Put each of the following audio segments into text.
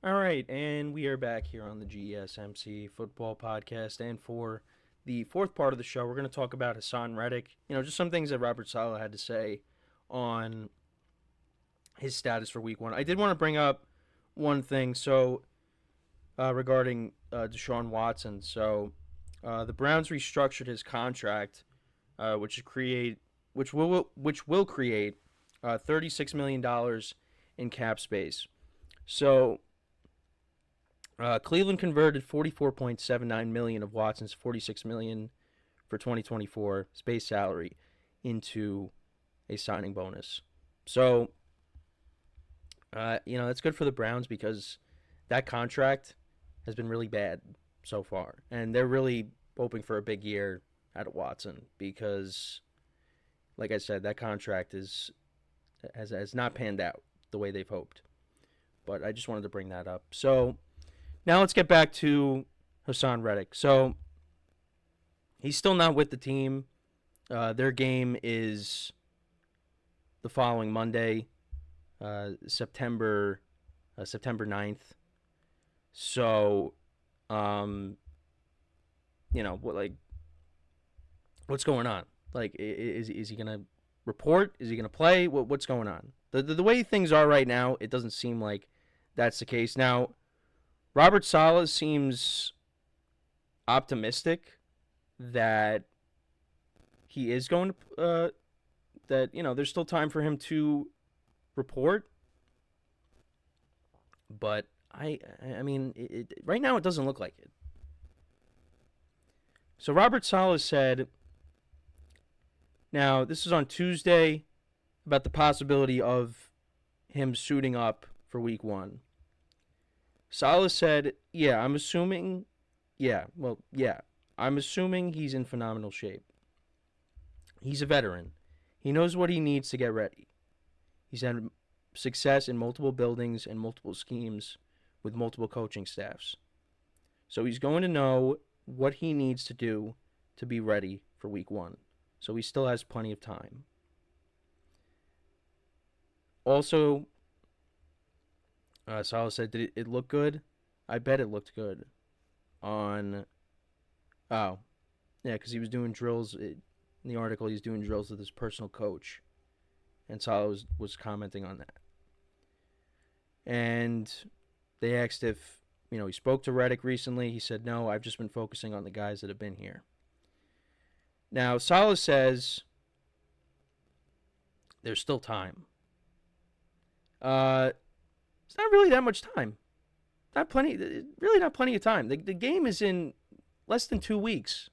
All right, and we are back here on the GSMC Football Podcast. And for the fourth part of the show, we're going to talk about Haason Reddick. Just some things that Robert Saleh had to say on his status for Week 1. I did want to bring up one thing, regarding Deshaun Watson. The Browns restructured his contract, which will create $36 million in cap space. Cleveland converted $44.79 million of Watson's $46 million for 2024 base salary into a signing bonus. That's good for the Browns because that contract has been really bad so far, and they're really hoping for a big year out of Watson because, like I said, that contract has not panned out the way they've hoped. But I just wanted to bring that up. Now let's get back to Haason Reddick. He's still not with the team. Their game is the following Monday, September 9th. What's going on? Is he gonna report? Is he gonna play? What's going on? The way things are right now, it doesn't seem like that's the case. Now, Robert Saleh seems optimistic that he is going to, there's still time for him to report. But right now it doesn't look like it. So Robert Saleh said, now this is on Tuesday, about the possibility of him suiting up for Week 1. Saleh said, I'm assuming he's in phenomenal shape. He's a veteran. He knows what he needs to get ready. He's had success in multiple buildings and multiple schemes with multiple coaching staffs. So he's going to know what he needs to do to be ready for Week 1. So he still has plenty of time. Also, Saleh said, did it look good? I bet it looked good. Because he was doing drills. In the article, he's doing drills with his personal coach. And Saleh was commenting on that. And they asked if, he spoke to Reddick recently. He said, no, I've just been focusing on the guys that have been here. Now, Saleh says there's still time. It's not really that much time. Not plenty of time. The game is in less than 2 weeks.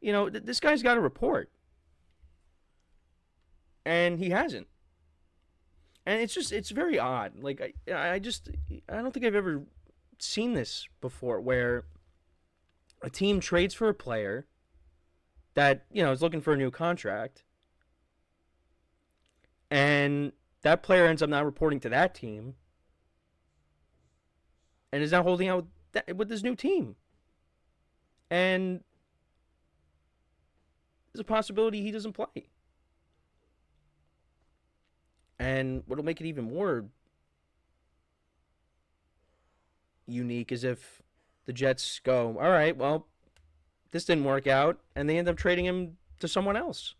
This guy's got a report. And he hasn't. And it's very odd. I don't think I've ever seen this before where a team trades for a player that, is looking for a new contract. And that player ends up not reporting to that team and is now holding out with this new team. And there's a possibility he doesn't play. And what'll make it even more unique is if the Jets go, all right, well, this didn't work out, and they end up trading him to someone else.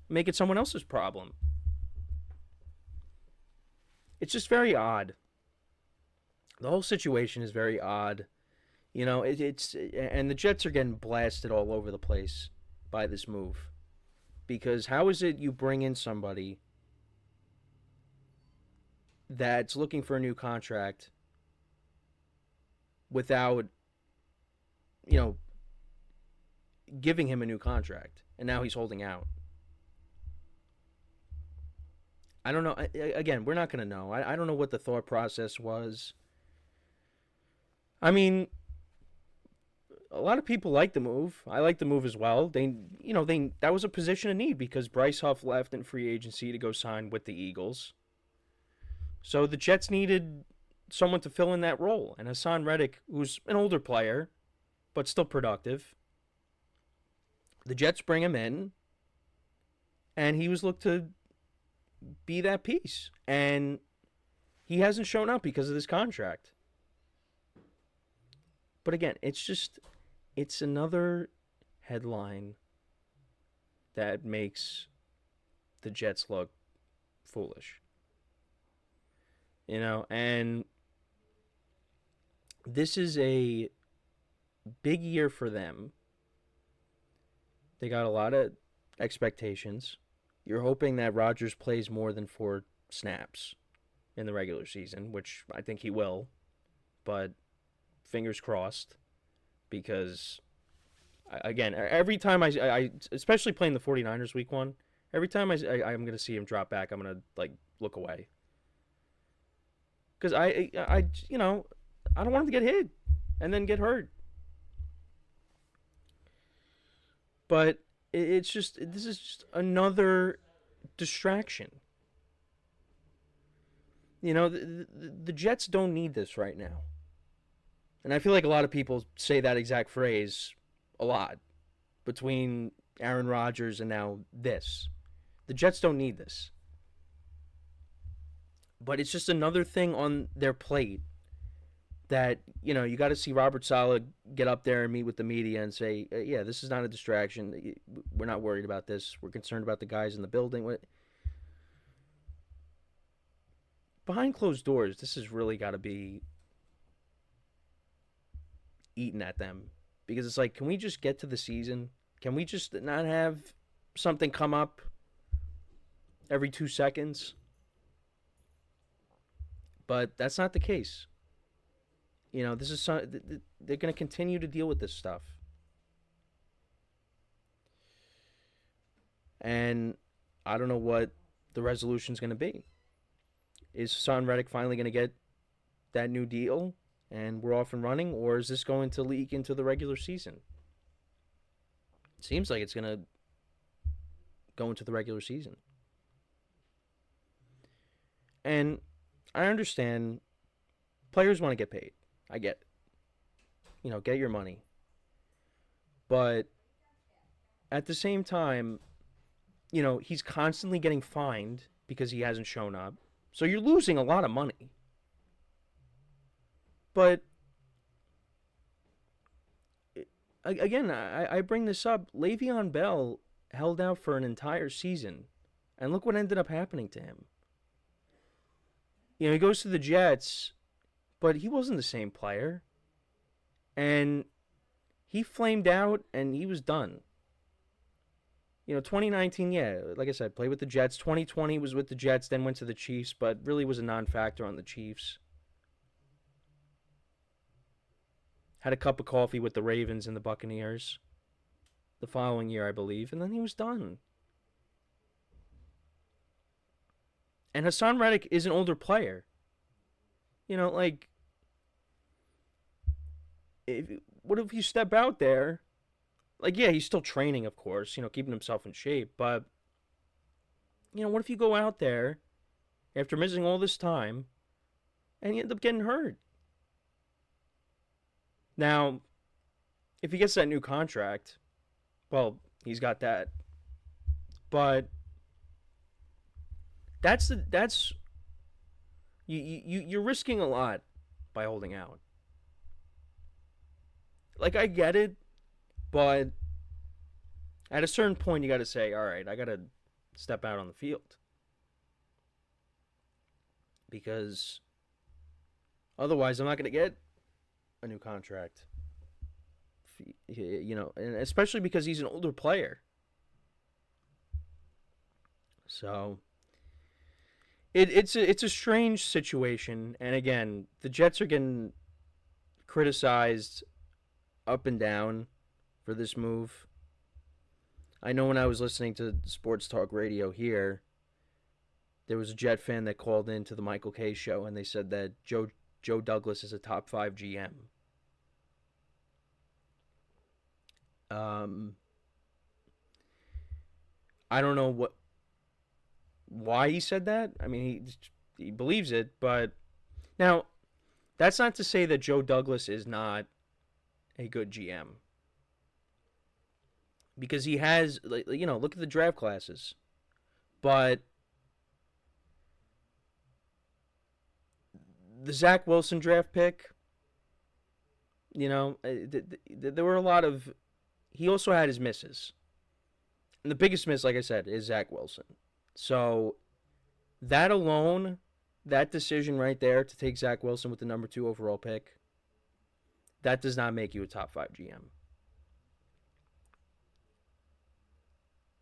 Make it someone else's problem. It's just very odd. The whole situation is very odd. And the Jets are getting blasted all over the place by this move. Because how is it you bring in somebody that's looking for a new contract without, giving him a new contract, and now he's holding out? I don't know. Again, we're not going to know. I don't know what the thought process was. I mean, a lot of people like the move. I like the move as well. That was a position of need because Bryce Huff left in free agency to go sign with the Eagles. So the Jets needed someone to fill in that role. And Haason Reddick, who's an older player, but still productive, the Jets bring him in, and he was looked to be that piece. And he hasn't shown up because of this contract. But again, it's another headline that makes the Jets look foolish. And this is a big year for them. They got a lot of expectations. You're hoping that Rodgers plays more than 4 snaps in the regular season, which I think he will. But fingers crossed, because, again, every time I especially playing the 49ers week 1, every time I'm going to see him drop back, I'm going to, look away. Because I don't want him to get hit and then get hurt. But this is just another distraction. The Jets don't need this right now. And I feel like a lot of people say that exact phrase a lot between Aaron Rodgers and now this. The Jets don't need this. But it's just another thing on their plate that, you got to see Robert Saleh get up there and meet with the media and say, yeah, this is not a distraction. We're not worried about this. We're concerned about the guys in the building. Behind closed doors, this has really got to be eaten at them. Because it's like, can we just get to the season? Can we just not have something come up every 2 seconds? But that's not the case. This is they're going to continue to deal with this stuff. And I don't know what the resolution is going to be. Is Haason Reddick finally going to get that new deal and we're off and running, or is this going to leak into the regular season? It seems like it's going to go into the regular season. And I understand players want to get paid. I get it. Get your money. But at the same time, he's constantly getting fined because he hasn't shown up. So you're losing a lot of money. But again, I bring this up. Le'Veon Bell held out for an entire season. And look what ended up happening to him. He goes to the Jets, but he wasn't the same player. And he flamed out, and he was done. 2019, yeah, like I said, played with the Jets. 2020 was with the Jets, then went to the Chiefs, but really was a non-factor on the Chiefs. Had a cup of coffee with the Ravens and the Buccaneers the following year, I believe, and then he was done. And Haason Reddick is an older player. What if you step out there? Yeah, he's still training, of course, keeping himself in shape. But, what if you go out there after missing all this time and you end up getting hurt? Now, if he gets that new contract, well, he's got that. But you're risking a lot by holding out. I get it, but at a certain point, you got to say, all right, I got to step out on the field. Because otherwise, I'm not going to get a new contract. And especially because he's an older player. So it's a strange situation. And again, the Jets are getting criticized up and down for this move. I know when I was listening to Sports Talk Radio here, there was a Jet fan that called into the Michael Kay show, and they said that Joe Douglas is a top 5 GM. I don't know why he said that. I mean, he believes it, but now that's not to say that Joe Douglas is not a good GM, because he has, look at the draft classes, but the Zach Wilson draft pick, there were a lot of. He also had his misses. And the biggest miss, like I said, is Zach Wilson. So that alone, that decision right there to take Zach Wilson with the number 2 overall pick, that does not make you a top 5 GM.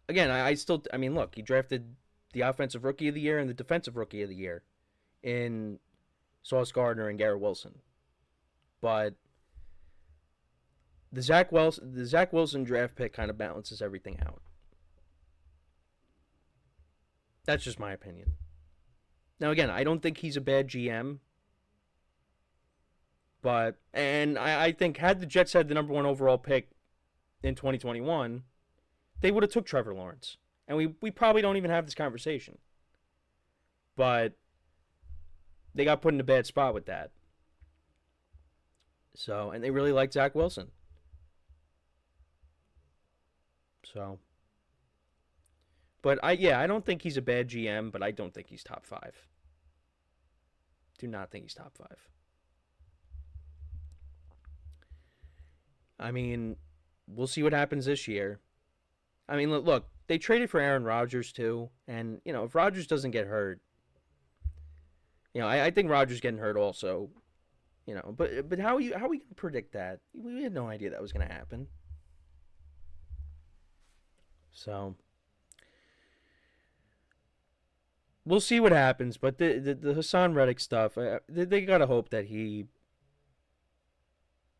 Again, I mean, look, he drafted the offensive rookie of the year and the defensive rookie of the year in Sauce Gardner and Garrett Wilson. But the Zach Wilson draft pick kind of balances everything out. That's just my opinion. Now, again, I don't think he's a bad GM. And I think had the Jets had the number 1 overall pick in 2021, they would have took Trevor Lawrence. And we probably don't even have this conversation. But they got put in a bad spot with that. So, and they really liked Zach Wilson. So, but I don't think he's a bad GM, but I don't think he's top 5. Do not think he's top 5. I mean, we'll see what happens this year. I mean, look, they traded for Aaron Rodgers too, and if Rodgers doesn't get hurt, I think Rodgers getting hurt also, but how are we going to predict that? We had no idea that was going to happen. So we'll see what happens, but the Haason Reddick stuff, they got to hope that he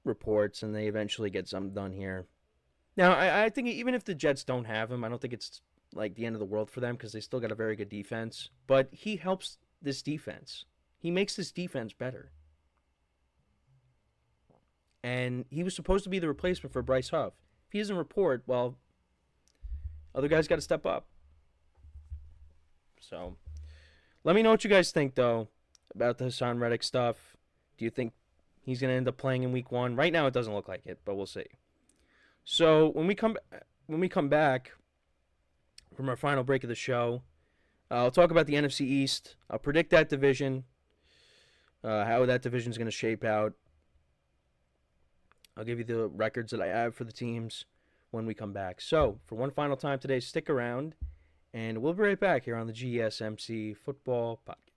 reports and they eventually get something done here. Now, I think even if the Jets don't have him, I don't think it's like the end of the world for them because they still got a very good defense. But he helps this defense. He makes this defense better. And he was supposed to be the replacement for Bryce Huff. If he doesn't report, well, other guys got to step up. So, let me know what you guys think, though, about the Haason Reddick stuff. Do you think he's going to end up playing in Week 1? Right now, it doesn't look like it, but we'll see. So when we come back from our final break of the show, I'll talk about the NFC East. I'll predict that division, how that division is going to shape out. I'll give you the records that I have for the teams when we come back. So for one final time today, stick around, and we'll be right back here on the GSMC Football Podcast.